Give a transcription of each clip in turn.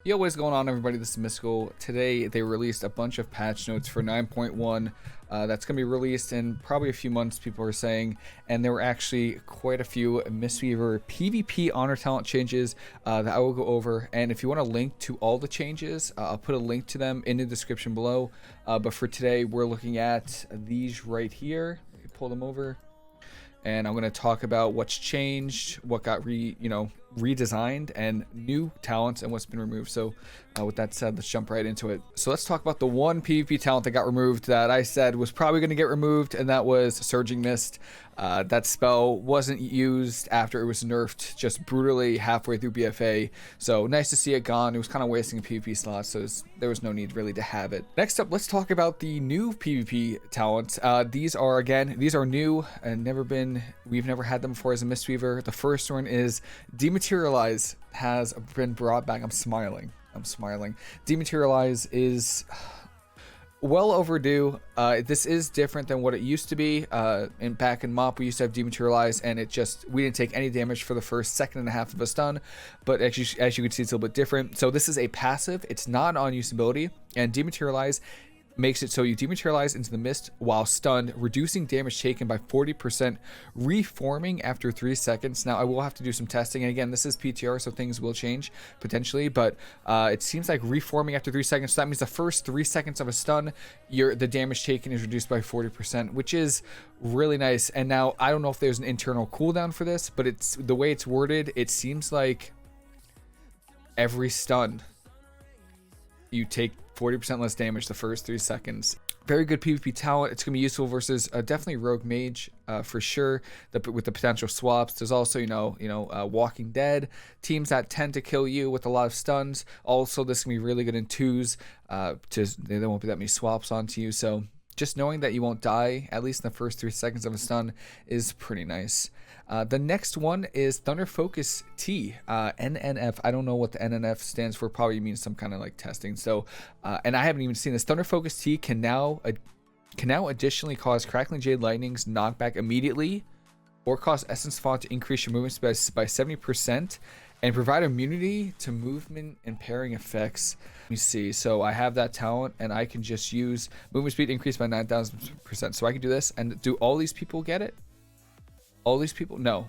Yo, what is going on, everybody? This is Mysticall. Today, they released a bunch of patch notes for 9.1. That's going to be released in probably a few months, people are saying. And there were actually quite a few Mistweaver PvP honor talent changes that I will go over. And if you want a link to all the changes, I'll put a link to them in the description below. But for today, we're looking at these right here. Let me pull them over. And I'm going to talk about what's changed, what got redesigned, and new talents and what's been removed. So with that said, let's jump right into it. So let's talk about the one PvP talent that got removed that I said was probably going to get removed, and that was Surging Mist. That spell wasn't used after it was nerfed just brutally halfway through BFA. So nice to see it gone. It was kind of wasting a PvP slot, so there was no need really to have it. Next up, let's talk about the new PvP talents. These are new and we've never had them before as a Mistweaver. The first one is Dematerialize has been brought back. I'm smiling. Dematerialize is well overdue. This is different than what it used to be. Back in MOP, we used to have Dematerialize, and we didn't take any damage for the first second and a half of a stun. But as you can see, it's a little bit different. So this is a passive. It's not on use ability, and Dematerialize makes it so you dematerialize into the mist while stunned, reducing damage taken by 40%, reforming after 3 seconds. Now, I will have to do some testing, and again, this is PTR, so things will change potentially, but it seems like reforming after 3 seconds, so that means the first 3 seconds of a stun, the damage taken is reduced by 40%, which is really nice. And now, I don't know if there's an internal cooldown for this, but the way it's worded, it seems like every stun, you take 40% less damage the first 3 seconds. Very good PvP talent. It's going to be useful versus definitely Rogue Mage for sure. With the potential swaps, there's also Walking Dead teams that tend to kill you with a lot of stuns. Also, this can be really good in twos. There won't be that many swaps onto you. So just knowing that you won't die at least in the first 3 seconds of a stun is pretty nice. The next one is Thunder Focus T, NNF. I don't know what the NNF stands for. Probably means some kind of like testing. So, and I haven't even seen this. Thunder Focus T can now additionally cause Crackling Jade Lightning's knockback immediately, or cause Essence Font to increase your movement speed by 70%, and provide immunity to movement and pairing effects. Let me see. So I have that talent, and I can just use movement speed increased by 9,000%. So I can do this, and do all these people get it? All these people? No.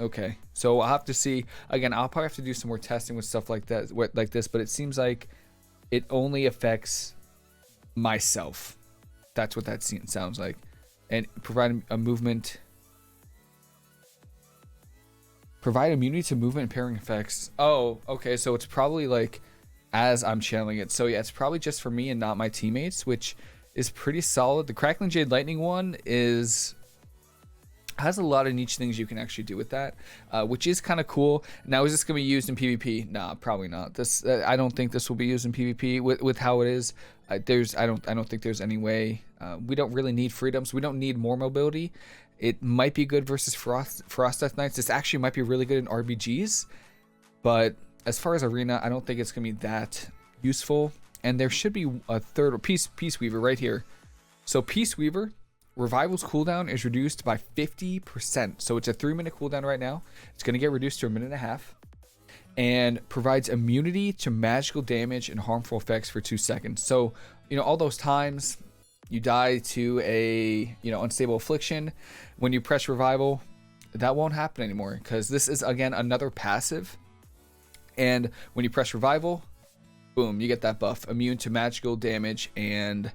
Okay, so I'll have to see. Again, I'll probably have to do some more testing with stuff like that, like this, but it seems like it only affects myself. That's what that sounds like. And provide immunity to movement and pairing effects. Oh, okay, so it's probably like as I'm channeling it. So yeah, it's probably just for me and not my teammates, which is pretty solid. The Crackling Jade Lightning one has a lot of niche things you can actually do with that, which is kind of cool. Now, is this going to be used in PvP? Nah, probably not. I don't think this will be used in PvP with how it is. I don't think there's any way. We don't really need freedoms. We don't need more mobility. It might be good versus Frost Death Knights. This actually might be really good in RBGs, but as far as arena, I don't think it's going to be that useful. And there should be a third Peaceweaver right here. So Peaceweaver, Revival's cooldown is reduced by 50%. So it's a 3-minute cooldown right now. It's going to get reduced to a 1.5 minutes. And provides immunity to magical damage and harmful effects for 2 seconds. So, all those times you die to a, unstable affliction, when you press Revival, that won't happen anymore. Because this is, again, another passive. And when you press Revival, boom, you get that buff. Immune to magical damage and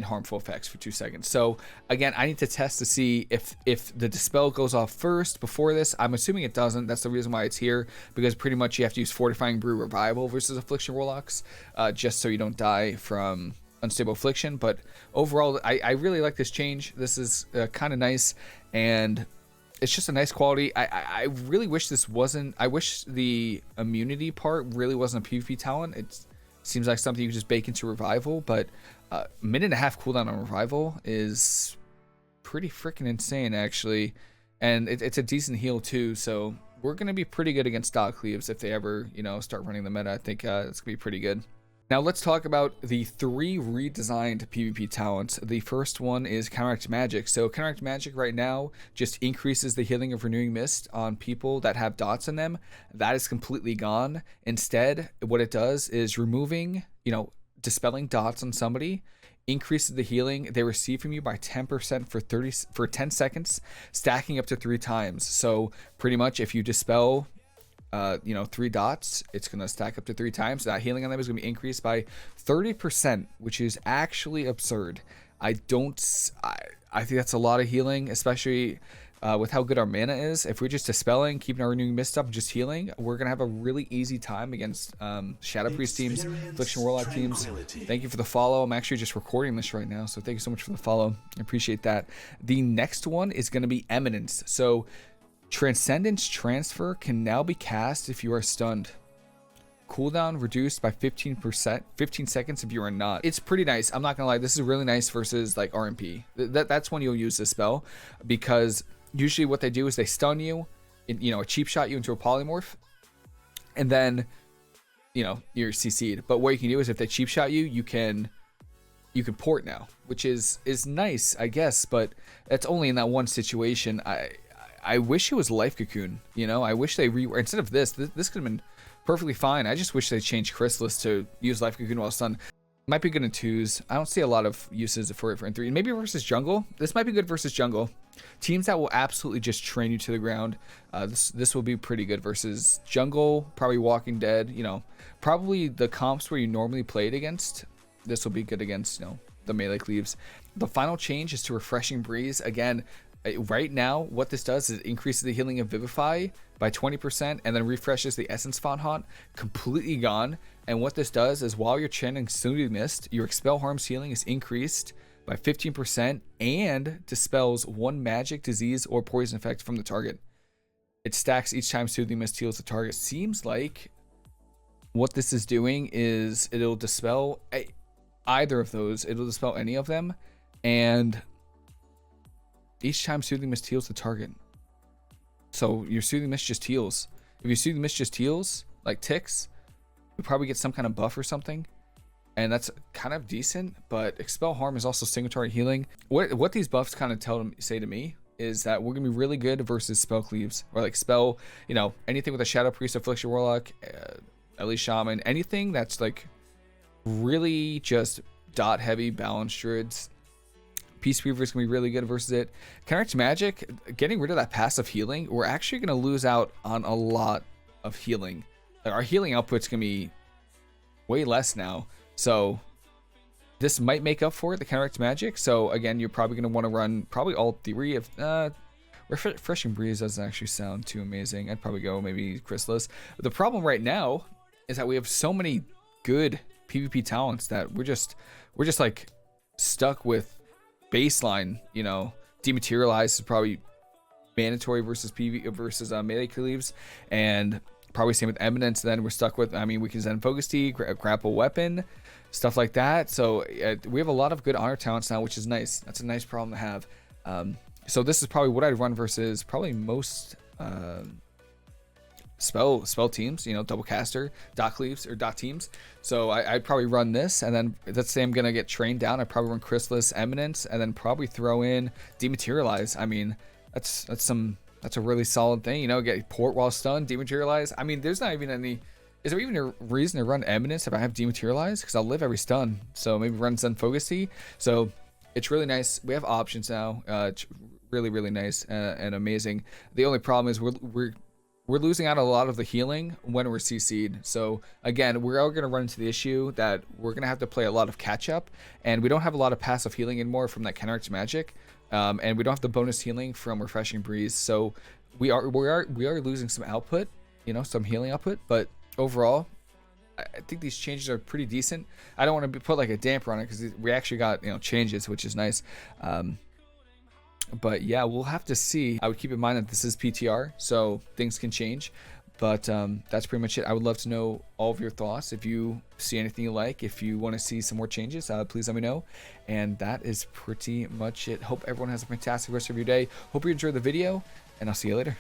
harmful effects for 2 seconds. So again, I need to test to see if the dispel goes off first before this. I'm assuming it doesn't. That's the reason why it's here, because pretty much you have to use Fortifying Brew Revival versus Affliction Warlocks, just so you don't die from unstable affliction. But overall, I really like this change. This is kind of nice, and it's just a nice quality. I really wish this wasn't. I wish the immunity part really wasn't a PvP talent. It seems like something you could just bake into Revival, but 1.5 minute cooldown on Revival is pretty freaking insane, actually. And it's a decent heal, too. So we're going to be pretty good against Dog Cleaves if they ever, start running the meta. I think it's going to be pretty good. Now let's talk about the 3 redesigned PvP talents. The first one is Counteract Magic. So Counteract Magic right now just increases the healing of Renewing Mist on people that have dots in them. That is completely gone. Instead, what it does is removing, dispelling dots on somebody, increases the healing they receive from you by 10% for 10 seconds, stacking up to 3 times. So pretty much if you dispel 3 dots, it's going to stack up to 3 times. That healing on them is going to be increased by 30%, which is actually absurd. I think that's a lot of healing, especially with how good our mana is. If we're just dispelling, keeping our Renewing Mist up, and just healing, we're going to have a really easy time against Shadow Priest teams, Affliction Warlock teams. Thank you for the follow. I'm actually just recording this right now, so thank you so much for the follow. I appreciate that. The next one is going to be Eminence. So Transcendence Transfer can now be cast if you are stunned. Cooldown reduced by 15%, 15 seconds if you are not. It's pretty nice. I'm not gonna lie, this is really nice versus like RMP. That's when you'll use this spell, because usually what they do is they stun you, a cheap shot you into a polymorph, and then you're CC'd. But what you can do is if they cheap shot you, you can port now, which is nice, I guess, but that's only in that one situation. I wish it was Life Cocoon, I wish they instead of this could have been perfectly fine. I just wish they changed Chrysalis to use Life Cocoon while stunned. Might be good in 2s. I don't see a lot of uses for it in 3. Maybe versus jungle. This might be good versus jungle. Teams that will absolutely just train you to the ground. This will be pretty good versus jungle, probably Walking Dead, probably the comps where you normally played against. This will be good against, the melee cleaves. The final change is to Refreshing Breeze. Again, right now, what this does is it increases the healing of Vivify by 20% and then refreshes the Essence Font Haunt, completely gone. And what this does is while you're chanting Renewing Mist, your Expel Harm's healing is increased by 15% and dispels 1 magic, disease, or poison effect from the target. It stacks each time Soothing Mist heals the target. Seems like what this is doing is it'll dispel either of those. It'll dispel any of them, and each time Soothing Mist heals the target. So your Soothing Mist just heals. If your Soothing Mist just heals, like ticks, you probably get some kind of buff or something. And that's kind of decent, but Expel Harm is also signatory healing. What these buffs kind of say to me is that we're going to be really good versus spell cleaves. Or like spell, anything with a Shadow Priest, Affliction Warlock, Ellie Shaman, anything that's like really just dot heavy balanced druids. Peaceweaver is going to be really good versus it. Counteract Magic, getting rid of that passive healing, we're actually going to lose out on a lot of healing. Like our healing output's going to be way less now. So this might make up for it, the Counteract Magic. So again, you're probably going to want to run probably all 3 of... Refreshing Breeze doesn't actually sound too amazing. I'd probably go maybe Chrysalis. The problem right now is that we have so many good PvP talents that we're just like stuck with baseline. Dematerialize is probably mandatory versus melee cleaves, and probably same with Eminence. Then we're stuck with, we can Zen Focus Tea, grapple weapon, stuff like that. So we have a lot of good honor talents now, which is nice. That's a nice problem to have. So this is probably what I'd run versus probably most spell teams, double caster, dot cleaves, or dot teams. So I'd probably run this, and then let's say I'm gonna get trained down, I'd probably run Chrysalis, Eminence, and then probably throw in Dematerialize. That's a really solid thing, get port while stunned, Dematerialize. There's not even any... Is there even a reason to run Eminence if I have Dematerialize? Because I'll live every stun. So maybe run Zen Focus Tea. So it's really nice. We have options now. It's really, really nice and amazing. The only problem is we're losing out a lot of the healing when we're CC'd. So again, we're all going to run into the issue that we're going to have to play a lot of catch up, and we don't have a lot of passive healing anymore from that Counteract Magic, and we don't have the bonus healing from Refreshing Breeze. So we are losing some output, some healing output, but overall, I think these changes are pretty decent. I don't want to put like a damper on it because we actually got changes, which is nice. But yeah, we'll have to see. I would keep in mind that this is PTR, so things can change. But that's pretty much it. I would love to know all of your thoughts. If you see anything you like, if you want to see some more changes, please let me know. And that is pretty much it. Hope everyone has a fantastic rest of your day. Hope you enjoyed the video, and I'll see you later.